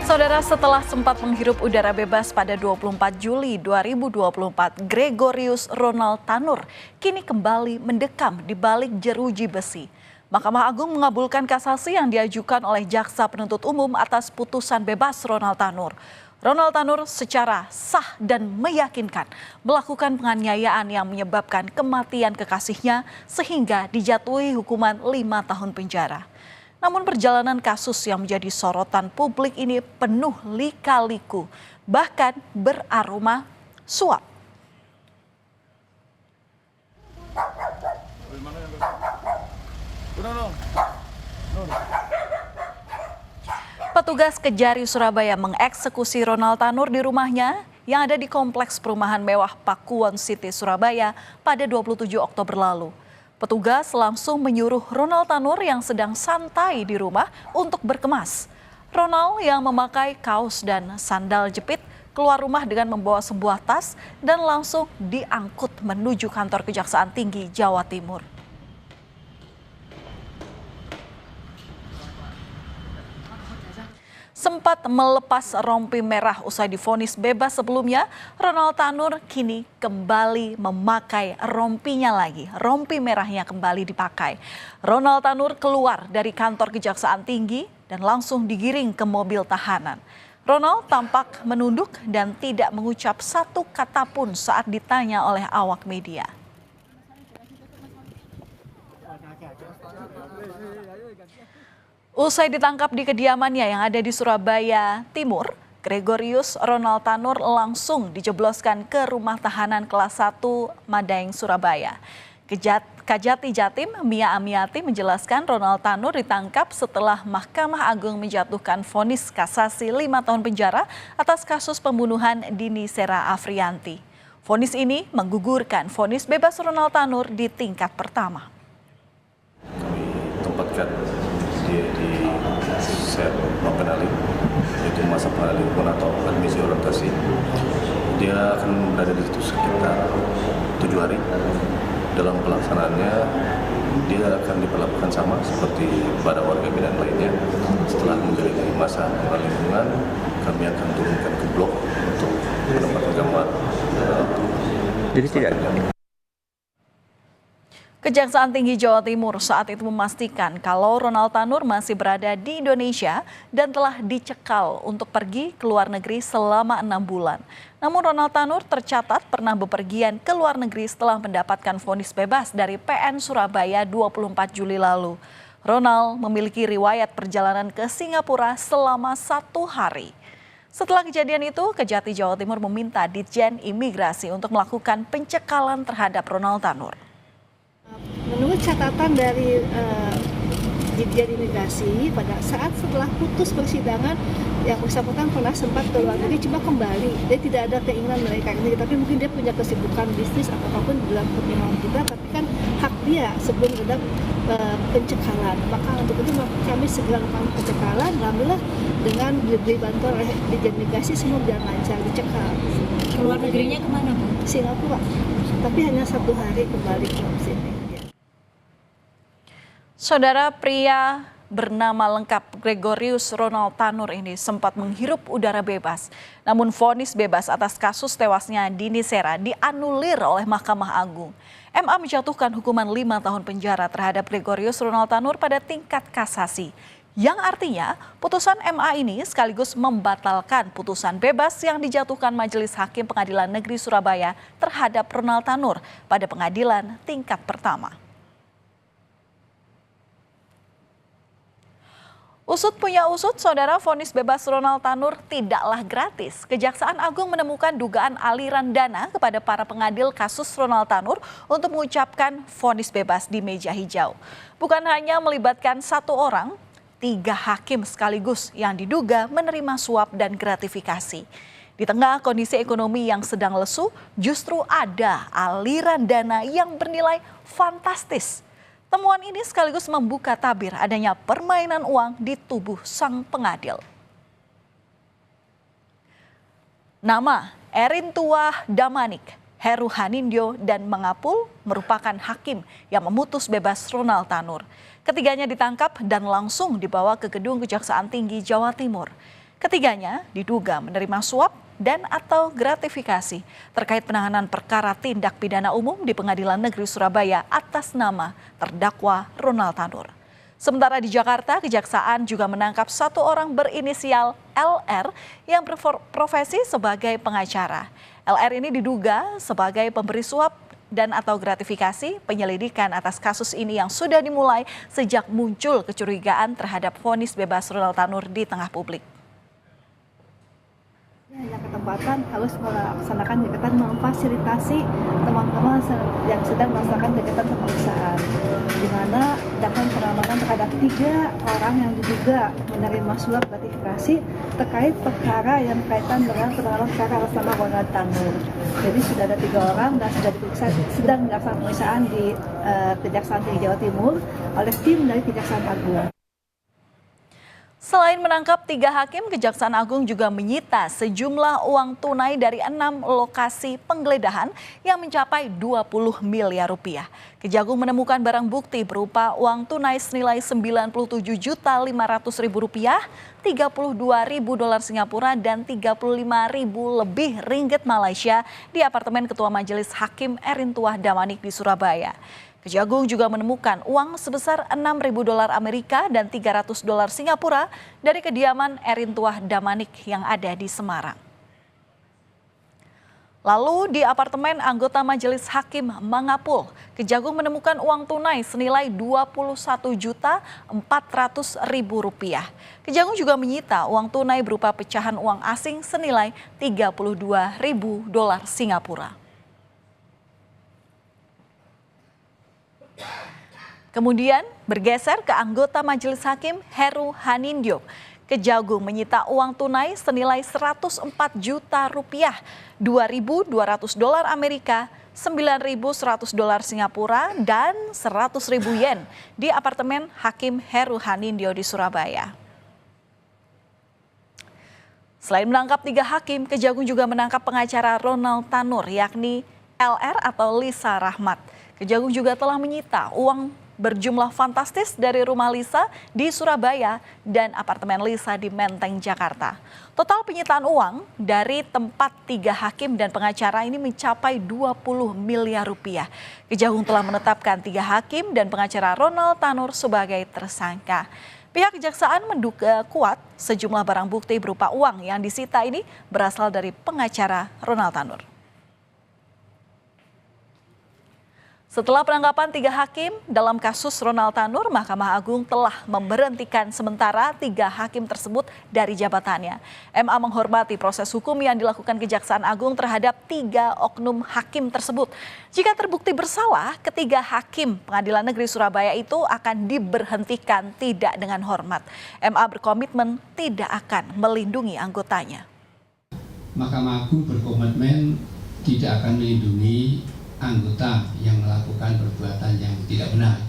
Saudara, setelah sempat menghirup udara bebas pada 24 Juli 2024, Gregorius Ronald Tanur kini kembali mendekam di balik jeruji besi. Mahkamah Agung mengabulkan kasasi yang diajukan oleh Jaksa Penuntut Umum atas putusan bebas Ronald Tanur. Ronald Tanur secara sah dan meyakinkan melakukan penganiayaan yang menyebabkan kematian kekasihnya sehingga dijatuhi hukuman 5 tahun penjara. Namun perjalanan kasus yang menjadi sorotan publik ini penuh lika-liku, bahkan beraroma suap. Petugas Kejari Surabaya mengeksekusi Ronald Tanur di rumahnya yang ada di Kompleks Perumahan Mewah Pakuwon City, Surabaya pada 27 Oktober lalu. Petugas langsung menyuruh Ronald Tanur yang sedang santai di rumah untuk berkemas. Ronald yang memakai kaos dan sandal jepit keluar rumah dengan membawa sebuah tas dan langsung diangkut menuju kantor Kejaksaan Tinggi Jawa Timur. Sempat melepas rompi merah usai divonis bebas sebelumnya, Ronald Tanur kini kembali memakai rompinya lagi. Rompi merahnya kembali dipakai. Ronald Tanur keluar dari kantor Kejaksaan Tinggi dan langsung digiring ke mobil tahanan. Ronald tampak menunduk dan tidak mengucap satu kata pun saat ditanya oleh awak media. Usai ditangkap di kediamannya yang ada di Surabaya Timur, Gregorius Ronald Tanur langsung dijebloskan ke rumah tahanan kelas 1 Madaeng, Surabaya. Kajati Jatim Mia Amiati menjelaskan Ronald Tanur ditangkap setelah Mahkamah Agung menjatuhkan vonis kasasi 5 tahun penjara atas kasus pembunuhan Dini Sera Afrianti. Vonis ini menggugurkan vonis bebas Ronald Tanur di tingkat pertama. Kami tempatkan dia di sel pengenali, yaitu masa pengenali atau admisi orientasi. Dia akan berada di situ sekitar 7 hari. Dalam pelaksanaannya, dia akan diperlakukan sama seperti pada warga binaan lainnya. Setelah menjalani masa pengenalan lingkungan, kami akan turunkan ke blok untuk menempatkan kamar. Jadi tidak. Kejaksaan Tinggi Jawa Timur saat itu memastikan kalau Ronald Tanur masih berada di Indonesia dan telah dicekal untuk pergi ke luar negeri selama 6 bulan. Namun Ronald Tanur tercatat pernah bepergian ke luar negeri setelah mendapatkan vonis bebas dari PN Surabaya 24 Juli lalu. Ronald memiliki riwayat perjalanan ke Singapura selama 1 hari. Setelah kejadian itu, Kejati Jawa Timur meminta Ditjen Imigrasi untuk melakukan pencekalan terhadap Ronald Tanur. Menurut catatan dari Ditjen Imigrasi, pada saat setelah putus persidangan, yang bersangkutan pernah sempat ke luar negeri, cuma kembali. Dia tidak ada keinginan mereka ini, tapi mungkin dia punya kesibukan bisnis atau apapun dalam pertimbangan kita, tapi kan hak dia sebelum ada pencekalan. Maka untuk itu kami segera melakukan pencekalan. Alhamdulillah dengan diberi bantuan oleh Ditjen Imigrasi semua berjalan lancar, dicekal. Keluar negerinya kemana, Bu? Singapura, tapi hanya 1 hari kembali ke sini. Saudara, pria bernama lengkap Gregorius Ronald Tanur ini sempat menghirup udara bebas. Namun vonis bebas atas kasus tewasnya Dini Sera dianulir oleh Mahkamah Agung. MA menjatuhkan hukuman 5 tahun penjara terhadap Gregorius Ronald Tanur pada tingkat kasasi. Yang artinya putusan MA ini sekaligus membatalkan putusan bebas yang dijatuhkan Majelis Hakim Pengadilan Negeri Surabaya terhadap Ronald Tanur pada pengadilan tingkat pertama. Usut punya usut, saudara, vonis bebas Ronald Tanur tidaklah gratis. Kejaksaan Agung menemukan dugaan aliran dana kepada para pengadil kasus Ronald Tanur untuk mengucapkan vonis bebas di meja hijau. Bukan hanya melibatkan 1 orang, 3 hakim sekaligus yang diduga menerima suap dan gratifikasi. Di tengah kondisi ekonomi yang sedang lesu, justru ada aliran dana yang bernilai fantastis. Temuan ini sekaligus membuka tabir adanya permainan uang di tubuh sang pengadil. Nama Erin Tuah Damanik, Heru Hanindyo, dan Mangapul merupakan hakim yang memutus bebas Ronald Tanur. Ketiganya ditangkap dan langsung dibawa ke gedung Kejaksaan Tinggi Jawa Timur. Ketiganya diduga menerima suap dan atau gratifikasi terkait penanganan perkara tindak pidana umum di Pengadilan Negeri Surabaya atas nama terdakwa Ronald Tanur. Sementara di Jakarta, Kejaksaan juga menangkap satu orang berinisial LR yang berprofesi sebagai pengacara. LR ini diduga sebagai pemberi suap dan atau gratifikasi penyelidikan atas kasus ini yang sudah dimulai sejak muncul kecurigaan terhadap vonis bebas Ronald Tanur di tengah publik. Yang ketempatan harus melaksanakan kegiatan memfasilitasi teman-teman yang sedang melaksanakan kegiatan pemeriksaan, di mana dilakukan pengamanan terhadap 3 orang yang diduga menerima suap gratifikasi terkait perkara yang berkaitan dengan penanganan perkara atas nama Ronald Tanur. Jadi sudah ada 3 orang dan sudah diperiksa, sedang dilaksanakan pemeriksaan di Kejaksaan Tinggi Jawa Timur oleh tim dari Kejaksaan Agung. Selain menangkap 3 hakim, Kejaksaan Agung juga menyita sejumlah uang tunai dari 6 lokasi penggeledahan yang mencapai 20 miliar rupiah. Kejagung menemukan barang bukti berupa uang tunai senilai 97.500.000 rupiah, 32.000 dolar Singapura dan 35.000 lebih ringgit Malaysia di apartemen Ketua Majelis Hakim Erintuah Damanik di Surabaya. Kejagung juga menemukan uang sebesar 6.000 dolar Amerika dan 300 dolar Singapura dari kediaman Erintuah Damanik yang ada di Semarang. Lalu di apartemen anggota Majelis Hakim Mangapul, Kejagung menemukan uang tunai senilai 21.400.000 rupiah. Kejagung juga menyita uang tunai berupa pecahan uang asing senilai 32.000 dolar Singapura. Kemudian bergeser ke anggota Majelis Hakim Heru Hanindyo. Kejagung menyita uang tunai senilai 104 juta rupiah, 2.200 dolar Amerika, 9.100 dolar Singapura, dan 100.000 yen di apartemen Hakim Heru Hanindyo di Surabaya. Selain menangkap 3 hakim, Kejagung juga menangkap pengacara Ronald Tanur yakni LR atau Lisa Rahmat. Kejagung juga telah menyita uang berjumlah fantastis dari rumah Lisa di Surabaya dan apartemen Lisa di Menteng, Jakarta. Total penyitaan uang dari tempat 3 hakim dan pengacara ini mencapai 20 miliar rupiah. Kejagung telah menetapkan 3 hakim dan pengacara Ronald Tanur sebagai tersangka. Pihak Kejaksaan menduga kuat sejumlah barang bukti berupa uang yang disita ini berasal dari pengacara Ronald Tanur. Setelah penangkapan 3 hakim dalam kasus Ronald Tanur, Mahkamah Agung telah memberhentikan sementara 3 hakim tersebut dari jabatannya. MA menghormati proses hukum yang dilakukan Kejaksaan Agung terhadap 3 oknum hakim tersebut. Jika terbukti bersalah, ketiga hakim Pengadilan Negeri Surabaya itu akan diberhentikan tidak dengan hormat. MA berkomitmen tidak akan melindungi anggotanya. Mahkamah Agung berkomitmen tidak akan melindungi anggota yang melakukan perbuatan yang tidak benar.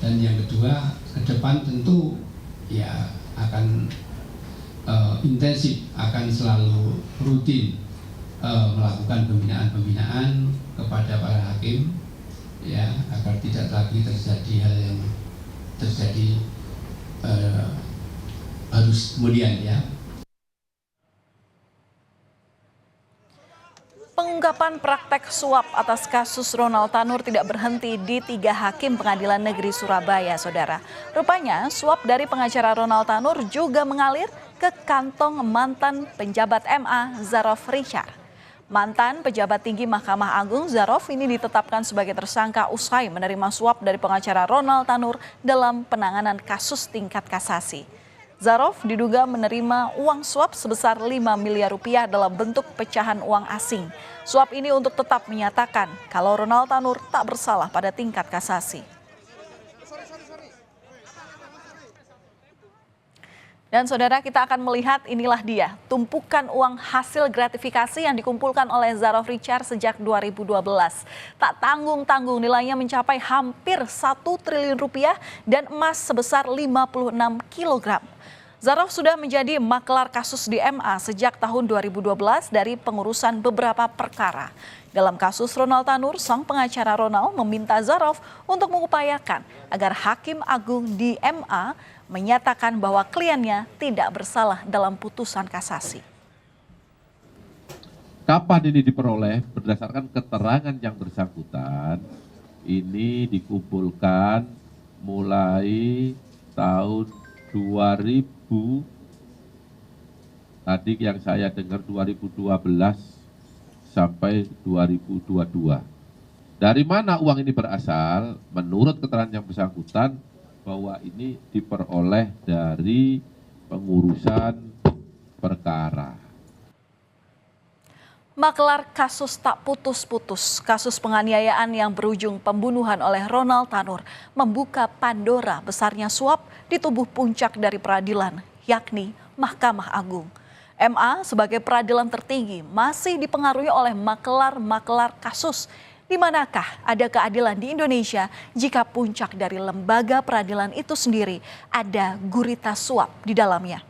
Dan yang kedua, ke depan tentu ya akan intensif, akan selalu rutin melakukan pembinaan kepada para hakim ya, agar tidak lagi terjadi hal yang terjadi harus kemudian ya. Pengungkapan praktek suap atas kasus Ronald Tanur tidak berhenti di 3 hakim Pengadilan Negeri Surabaya, saudara. Rupanya suap dari pengacara Ronald Tanur juga mengalir ke kantong mantan penjabat MA Zarof Richard. Mantan pejabat tinggi Mahkamah Agung Zarof ini ditetapkan sebagai tersangka usai menerima suap dari pengacara Ronald Tanur dalam penanganan kasus tingkat kasasi. Zarof diduga menerima uang suap sebesar 5 miliar rupiah dalam bentuk pecahan uang asing. Suap ini untuk tetap menyatakan kalau Ronald Tanur tak bersalah pada tingkat kasasi. Dan saudara, kita akan melihat inilah dia, tumpukan uang hasil gratifikasi yang dikumpulkan oleh Zarof Richard sejak 2012. Tak tanggung-tanggung, nilainya mencapai hampir 1 triliun rupiah dan emas sebesar 56 kilogram. Zarof sudah menjadi maklar kasus di MA sejak tahun 2012 dari pengurusan beberapa perkara. Dalam kasus Ronald Tanur, sang pengacara Ronald meminta Zarof untuk mengupayakan agar Hakim Agung di MA menyatakan bahwa kliennya tidak bersalah dalam putusan kasasi. Kapan ini diperoleh? Berdasarkan keterangan yang bersangkutan, ini dikumpulkan mulai tahun 2000, tadi yang saya dengar 2012 sampai 2022. Dari mana uang ini berasal? Menurut keterangan yang bersangkutan, bahwa ini diperoleh dari pengurusan perkara. Maklar kasus tak putus-putus, kasus penganiayaan yang berujung pembunuhan oleh Ronald Tanur membuka Pandora besarnya suap di tubuh puncak dari peradilan, yakni Mahkamah Agung. MA sebagai peradilan tertinggi masih dipengaruhi oleh maklar-maklar kasus. Di manakah ada keadilan di Indonesia jika puncak dari lembaga peradilan itu sendiri ada gurita suap di dalamnya?